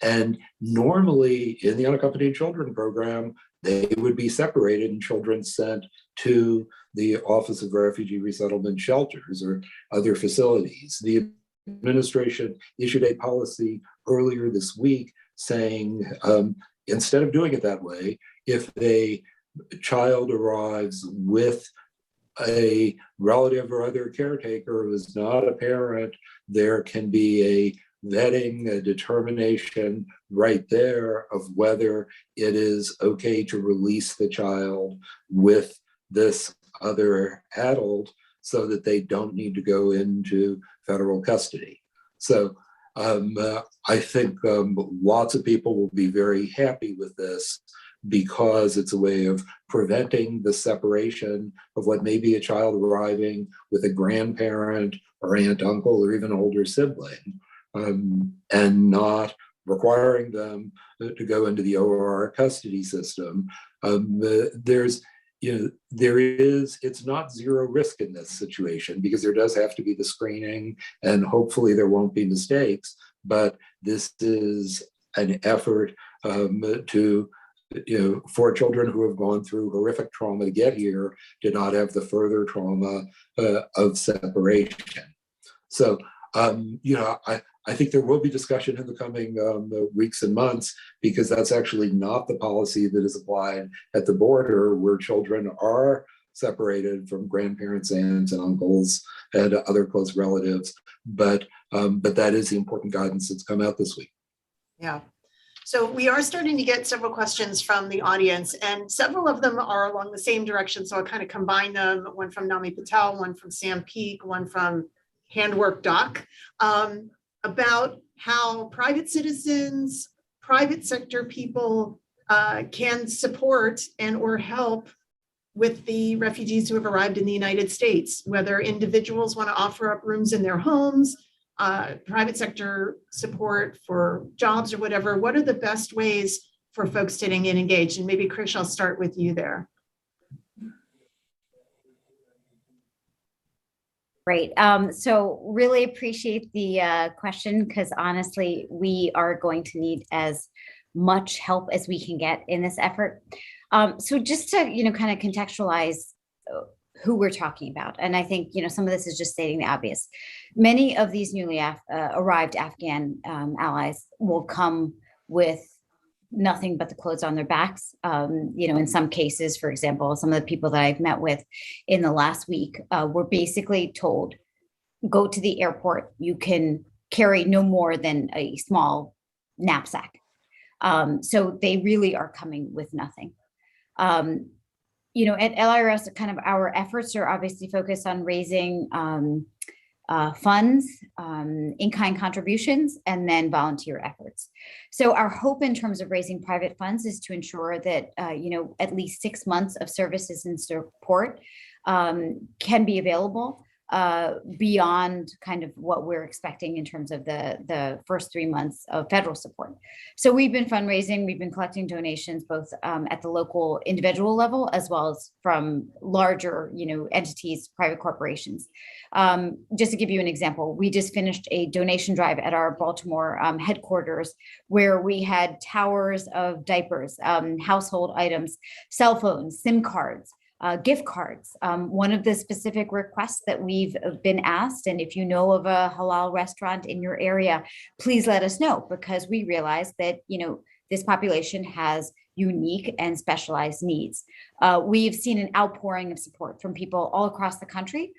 And normally in the Unaccompanied Children Program, they would be separated and children sent to the Office of Refugee Resettlement shelters or other facilities. The administration issued a policy earlier this week saying, instead of doing it that way, if a child arrives with a relative or other caretaker who is not a parent, there can be a vetting, a determination right there of whether it is okay to release the child with this other adult so that they don't need to go into federal custody. So I think lots of people will be very happy with this because it's a way of preventing the separation of what may be a child arriving with a grandparent or aunt, uncle, or even older sibling, and not requiring them to go into the ORR custody system. It's not zero risk in this situation because there does have to be the screening and hopefully there won't be mistakes, but this is an effort for children who have gone through horrific trauma to get here to not have the further trauma of separation. So, I think there will be discussion in the coming weeks and months because that's actually not the policy that is applied at the border where children are separated from grandparents, aunts, and uncles and other close relatives. But that is the important guidance that's come out this week. Yeah. So we are starting to get several questions from the audience, and several of them are along the same direction. So I'll kind of combine them. One from Nami Patel, one from Sam Peak, one from Handwork Doc, about how private citizens, private sector people can support and or help with the refugees who have arrived in the United States, whether individuals want to offer up rooms in their homes, private sector support for jobs or whatever. What are the best ways for folks to get engaged? And maybe Krish, I'll start with you there. Great. So really appreciate the question, because honestly, we are going to need as much help as we can get in this effort. So just to, kind of contextualize who we're talking about. And I think, some of this is just stating the obvious. Many of these newly arrived Afghan allies will come with nothing but the clothes on their backs. In some cases, for example, some of the people that I've met with in the last week were basically told, go to the airport. You can carry no more than a small knapsack. So they really are coming with nothing. At LIRS, kind of our efforts are obviously focused on raising funds, in-kind contributions, and then volunteer efforts. So our hope in terms of raising private funds is to ensure that, at least 6 months of services and support can be available beyond kind of what we're expecting in terms of the first 3 months of federal support. So we've been fundraising, we've been collecting donations both at the local individual level as well as from larger, entities, private corporations. Just to give you an example, we just finished a donation drive at our Baltimore headquarters where we had towers of diapers, household items, cell phones, SIM cards, gift cards. One of the specific requests that we've been asked, and if you know of a halal restaurant in your area, please let us know, because we realize that, this population has unique and specialized needs. We've seen an outpouring of support from people all across the country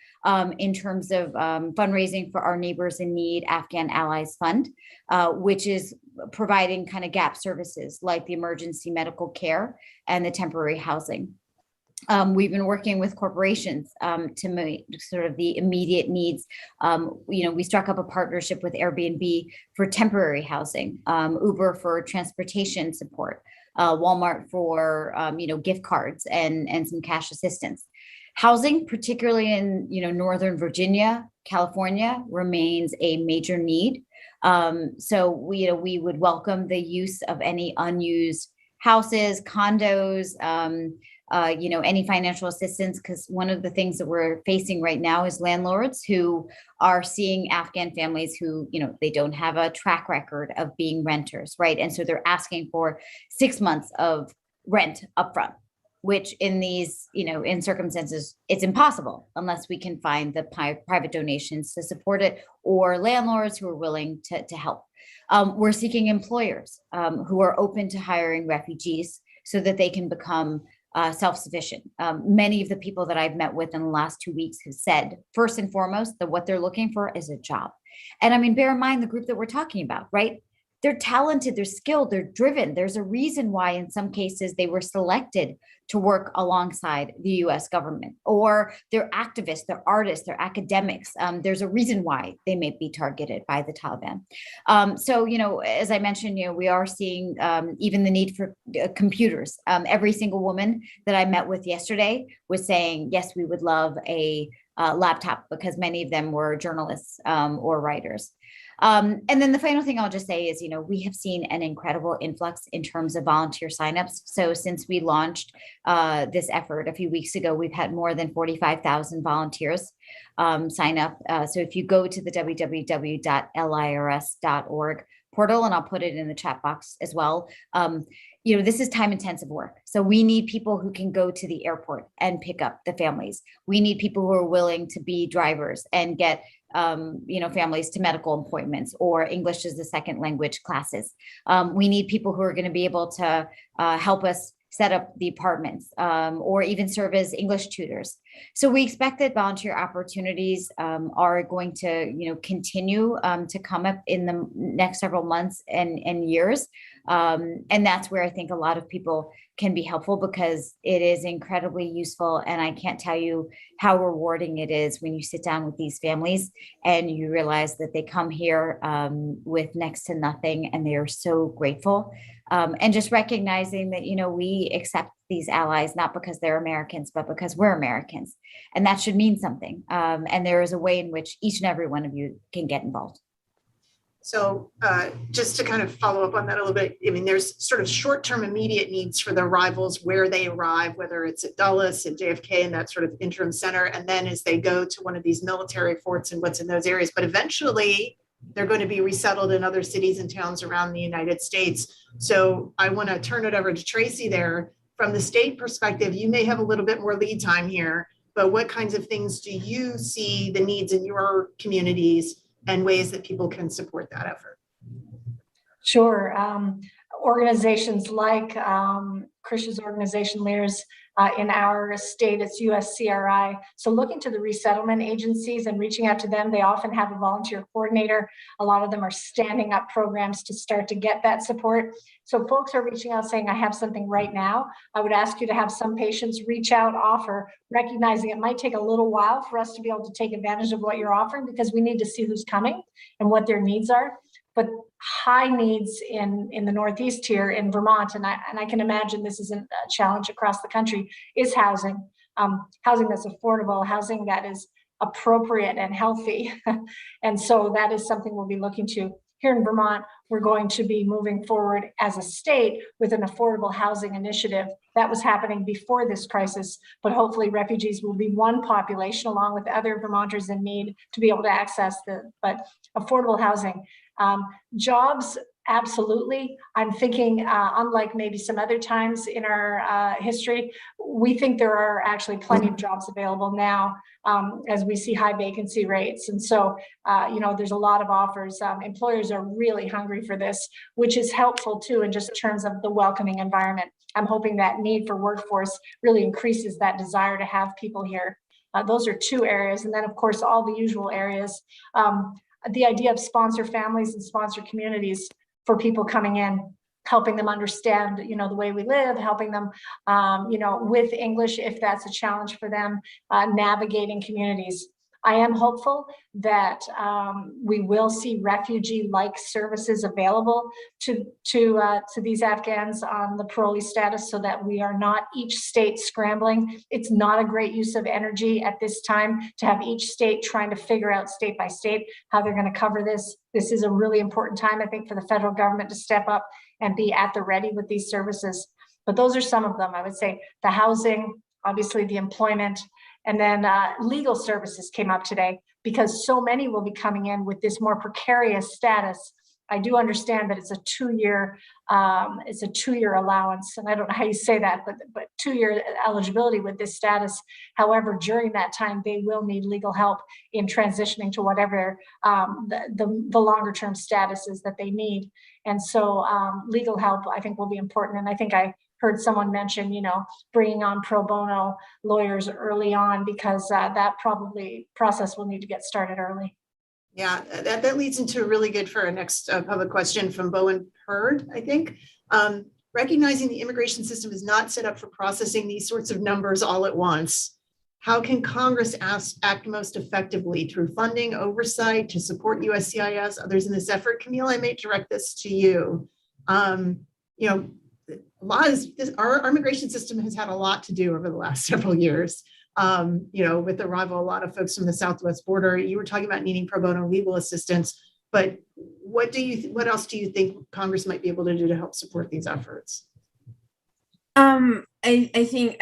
in terms of fundraising for our Neighbors in Need Afghan Allies Fund, which is providing kind of gap services like the emergency medical care and the temporary housing. We've been working with corporations to meet sort of the immediate needs. We struck up a partnership with Airbnb for temporary housing, Uber for transportation support, Walmart for gift cards and some cash assistance. Housing, particularly in Northern Virginia, California, remains a major need. So we would welcome the use of any unused houses, condos, any financial assistance, because one of the things that we're facing right now is landlords who are seeing Afghan families who, they don't have a track record of being renters, right? And so they're asking for 6 months of rent upfront, which in these, in circumstances, it's impossible unless we can find the private donations to support it or landlords who are willing to help. We're seeking employers who are open to hiring refugees so that they can become self-sufficient. Many of the people that I've met with in the last 2 weeks have said, first and foremost, that what they're looking for is a job. And I mean, bear in mind the group that we're talking about, right? They're talented, they're skilled, they're driven. There's a reason why in some cases they were selected to work alongside the US government, or they're activists, they're artists, they're academics. There's a reason why they may be targeted by the Taliban. So, as I mentioned, we are seeing even the need for computers. Every single woman that I met with yesterday was saying, yes, we would love a laptop, because many of them were journalists or writers. And then the final thing I'll just say is, we have seen an incredible influx in terms of volunteer signups. So since we launched this effort a few weeks ago, we've had more than 45,000 volunteers sign up. So if you go to the www.lirs.org portal, and I'll put it in the chat box as well, this is time intensive work. So we need people who can go to the airport and pick up the families. We need people who are willing to be drivers and get families to medical appointments or English as a second language classes. We need people who are going to be able to help us set up the apartments or even serve as English tutors. So we expect that volunteer opportunities are going to, continue to come up in the next several months and years. And that's where I think a lot of people can be helpful, because it is incredibly useful. And I can't tell you how rewarding it is when you sit down with these families and you realize that they come here with next to nothing and they are so grateful. And just recognizing that, we accept these allies, not because they're Americans, but because we're Americans. And that should mean something. And there is a way in which each and every one of you can get involved. So just to kind of follow up on that a little bit, I mean, there's sort of short-term immediate needs for the arrivals where they arrive, whether it's at Dulles, at JFK, and that sort of interim center, and then as they go to one of these military forts and what's in those areas. But eventually, they're going to be resettled in other cities and towns around the United States. So I want to turn it over to Tracy there. From the state perspective, you may have a little bit more lead time here, but what kinds of things do you see the needs in your communities and ways that people can support that effort? Sure. Organizations like Chris's organization, Lears, in our state, it's USCRI. So looking to the resettlement agencies and reaching out to them, they often have a volunteer coordinator. A lot of them are standing up programs to start to get that support. So folks are reaching out saying, I have something right now. I would ask you to have some patients reach out, offer, recognizing it might take a little while for us to be able to take advantage of what you're offering, because we need to see who's coming and what their needs are. But high needs in the Northeast here in Vermont, and I can imagine this isn't a challenge across the country, is housing. Housing that's affordable, housing that is appropriate and healthy. And so that is something we'll be looking to. Here in Vermont, we're going to be moving forward as a state with an affordable housing initiative. That was happening before this crisis, but hopefully refugees will be one population along with other Vermonters in need to be able to access but affordable housing. Jobs, absolutely. I'm thinking, unlike maybe some other times in our history, we think there are actually plenty of jobs available now as we see high vacancy rates. And so, there's a lot of offers. Employers are really hungry for this, which is helpful too in just terms of the welcoming environment. I'm hoping that need for workforce really increases that desire to have people here. Those are two areas. And then, of course, all the usual areas. The idea of sponsor families and sponsor communities for people coming in, helping them understand, the way we live, helping them, with English, if that's a challenge for them, navigating communities. I am hopeful that we will see refugee-like services available to these Afghans on the parolee status, so that we are not each state scrambling. It's not a great use of energy at this time to have each state trying to figure out state by state how they're going to cover this. This is a really important time, I think, for the federal government to step up and be at the ready with these services. But those are some of them. I would say the housing, obviously the employment, and then legal services came up today, because so many will be coming in with this more precarious status. I do understand that it's a 2-year allowance, and I don't know how you say that, but 2-year eligibility with this status. However, during that time, they will need legal help in transitioning to whatever the longer term status is that they need. And so legal help, I think, will be important. And I think I heard someone mention, bringing on pro bono lawyers early on, because that probably process will need to get started early. Yeah, that leads into really good for our next public question from Bowen Hurd, I think. Recognizing the immigration system is not set up for processing these sorts of numbers all at once, how can Congress act most effectively through funding, oversight to support USCIS, others in this effort? Camille, I may direct this to you. Our immigration system has had a lot to do over the last several years. With the arrival of a lot of folks from the Southwest border. You were talking about needing pro bono legal assistance, but what else do you think Congress might be able to do to help support these efforts? I think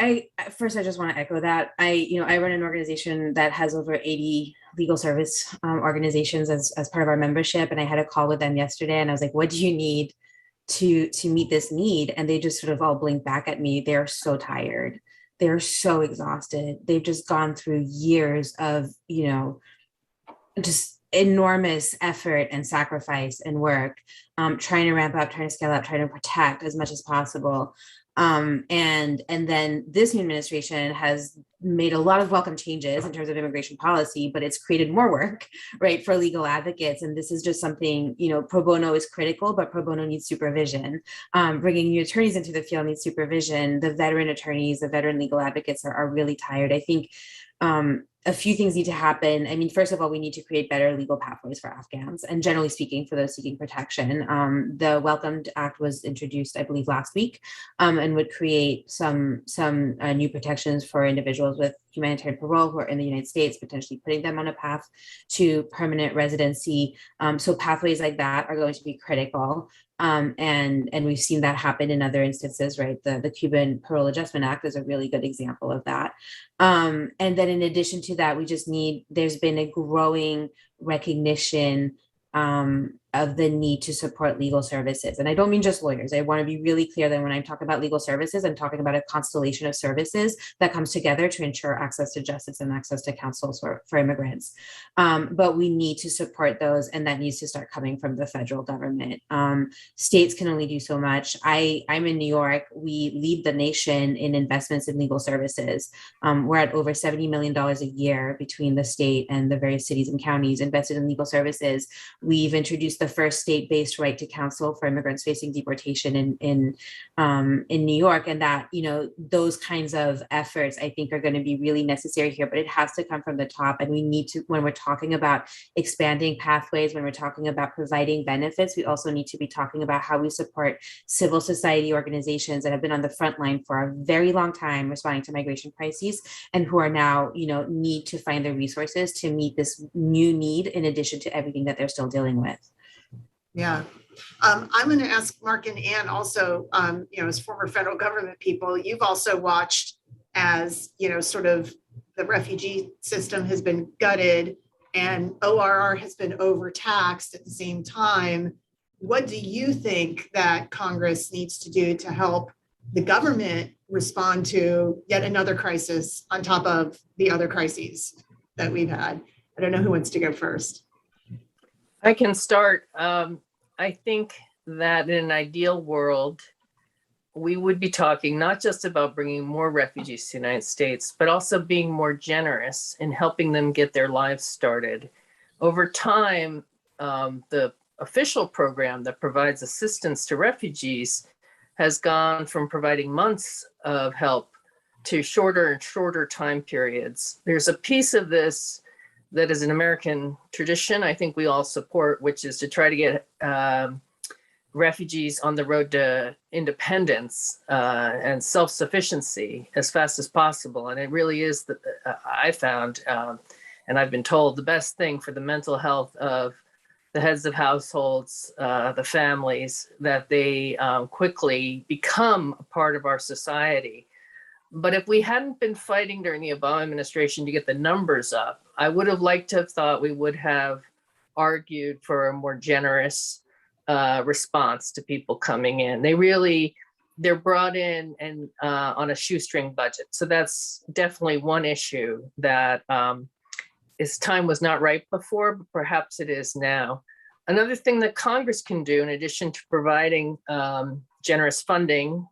first I just want to echo that. I run an organization that has over 80 legal service organizations as part of our membership, and I had a call with them yesterday, and I was like, "What do you need to meet this need?" And they just sort of all blinked back at me. They're so tired. They're so exhausted. They've just gone through years of, just enormous effort and sacrifice and work, trying to ramp up, trying to scale up, trying to protect as much as possible. And then this new administration has made a lot of welcome changes in terms of immigration policy, but it's created more work, right, for legal advocates. And this is just something, pro bono is critical, but pro bono needs supervision. Bringing new attorneys into the field needs supervision. The veteran attorneys, the veteran legal advocates are really tired. I think A few things need to happen. I mean, first of all, we need to create better legal pathways for Afghans, and generally speaking, for those seeking protection. The Welcomed Act was introduced, I believe, last week, and would create some new protections for individuals with humanitarian parole who are in the United States, potentially putting them on a path to permanent residency. So pathways like that are going to be critical. And we've seen that happen in other instances, right? The Cuban Parole Adjustment Act is a really good example of that. And then in addition to that, there's been a growing recognition of the need to support legal services. And I don't mean just lawyers. I want to be really clear that when I talk about legal services, I'm talking about a constellation of services that comes together to ensure access to justice and access to counsel for immigrants. But we need to support those, and that needs to start coming from the federal government. States can only do so much. I'm in New York. We lead the nation in investments in legal services. We're at over $70 million a year between the state and the various cities and counties invested in legal services. We've introduced the first state-based right to counsel for immigrants facing deportation in New York, and that, those kinds of efforts I think are going to be really necessary here. But it has to come from the top, and we need to, when we're talking about expanding pathways, when we're talking about providing benefits, we also need to be talking about how we support civil society organizations that have been on the front line for a very long time responding to migration crises, and who are now, need to find the resources to meet this new need in addition to everything that they're still dealing with. Yeah. I'm going to ask Mark and Ann also, as former federal government people, you've also watched as, sort of the refugee system has been gutted and ORR has been overtaxed at the same time. What do you think that Congress needs to do to help the government respond to yet another crisis on top of the other crises that we've had? I don't know who wants to go first. I can start. I think that in an ideal world, we would be talking not just about bringing more refugees to the United States, but also being more generous in helping them get their lives started. Over time, the official program that provides assistance to refugees has gone from providing months of help to shorter and shorter time periods. There's a piece of this that is an American tradition I think we all support, which is to try to get refugees on the road to independence and self-sufficiency as fast as possible. And it really is, I found, and I've been told, the best thing for the mental health of the heads of households, the families, that they quickly become a part of our society. But if we hadn't been fighting during the Obama administration to get the numbers up, I would have liked to have thought we would have argued for a more generous response to people coming in. They're brought in and on a shoestring budget. So that's definitely one issue that its time was not right before, but perhaps it is now. Another thing that Congress can do, in addition to providing generous funding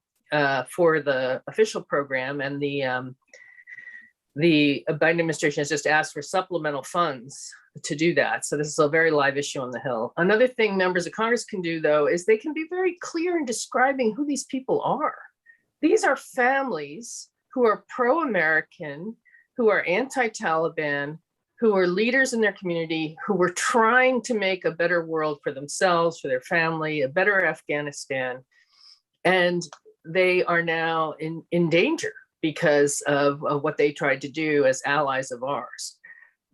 for the official program, and the Biden administration has just asked for supplemental funds to do that. So this is a very live issue on the Hill. Another thing members of Congress can do, though, is they can be very clear in describing who these people are. These are families who are pro-American, who are anti-Taliban, who are leaders in their community, who were trying to make a better world for themselves, for their family, a better Afghanistan. And they are now in danger because of what they tried to do as allies of ours.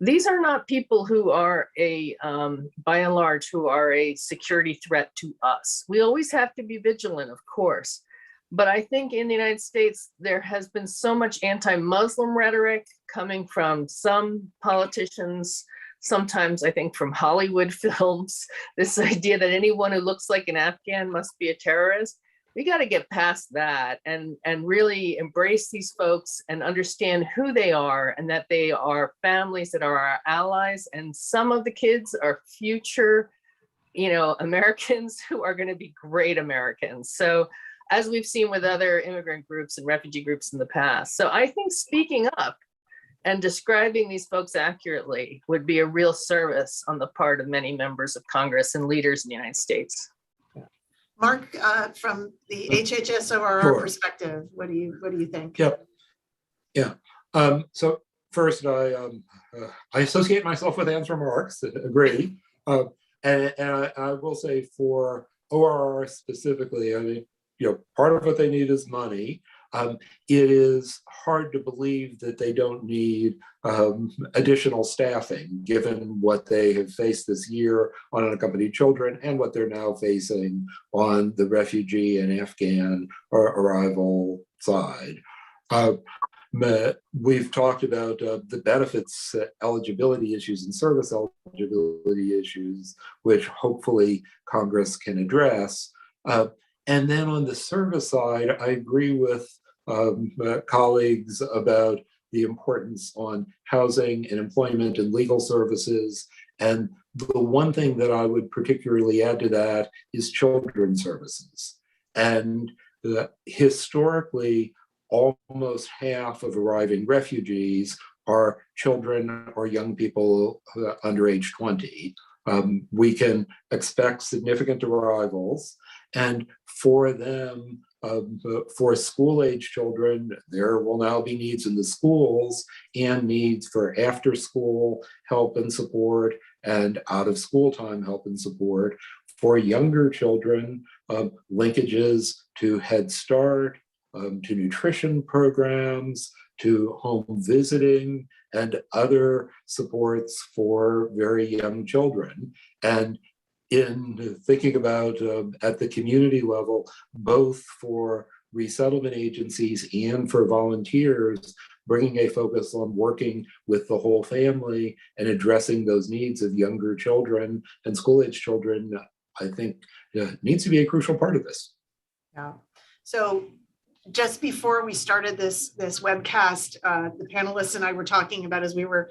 These are not people who are by and large, who are a security threat to us. We always have to be vigilant, of course. But I think in the United States, there has been so much anti-Muslim rhetoric coming from some politicians, sometimes I think from Hollywood films, this idea that anyone who looks like an Afghan must be a terrorist. We got to get past that and really embrace these folks and understand who they are, and that they are families that are our allies. And some of the kids are future, Americans who are going to be great Americans. So as we've seen with other immigrant groups and refugee groups in the past. So I think speaking up and describing these folks accurately would be a real service on the part of many members of Congress and leaders in the United States. Mark, from the HHS ORR Sure. perspective, what do you think? Yep. Yeah. So First, I associate myself with Anne's remarks, agree. And I will say for ORR specifically, I mean, part of what they need is money. It is hard to believe that they don't need additional staffing, given what they have faced this year on unaccompanied children and what they're now facing on the refugee and Afghan arrival side. We've talked about the benefits eligibility issues and service eligibility issues, which hopefully Congress can address. And then on the service side, I agree with colleagues about the importance on housing and employment and legal services. And the one thing that I would particularly add to that is children's services. And historically, almost half of arriving refugees are children or young people under age 20. We can expect significant arrivals, and for them, for school-age children, there will now be needs in the schools and needs for after-school help and support and out-of-school time help and support. For younger children, linkages to Head Start, to nutrition programs, to home visiting, and other supports for very young children. And in thinking about at the community level, both for resettlement agencies and for volunteers, bringing a focus on working with the whole family and addressing those needs of younger children and school-age children, I think needs to be a crucial part of this. Yeah. So just before we started this webcast, the panelists and I were talking about, as we were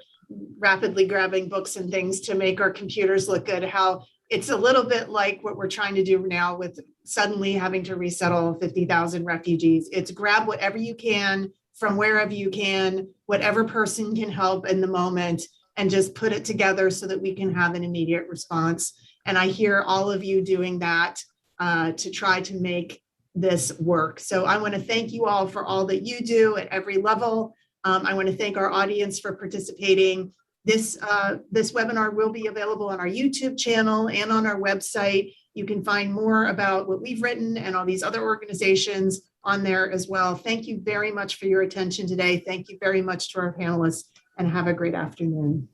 rapidly grabbing books and things to make our computers look good, how it's a little bit like what we're trying to do now with suddenly having to resettle 50,000 refugees. It's grab whatever you can from wherever you can, whatever person can help in the moment, and just put it together so that we can have an immediate response. And I hear all of you doing that to try to make this work. So I want to thank you all for all that you do at every level. I want to thank our audience for participating. This webinar will be available on our YouTube channel and on our website. You can find more about what we've written and all these other organizations on there as well. Thank you very much for your attention today. Thank you very much to our panelists, and have a great afternoon.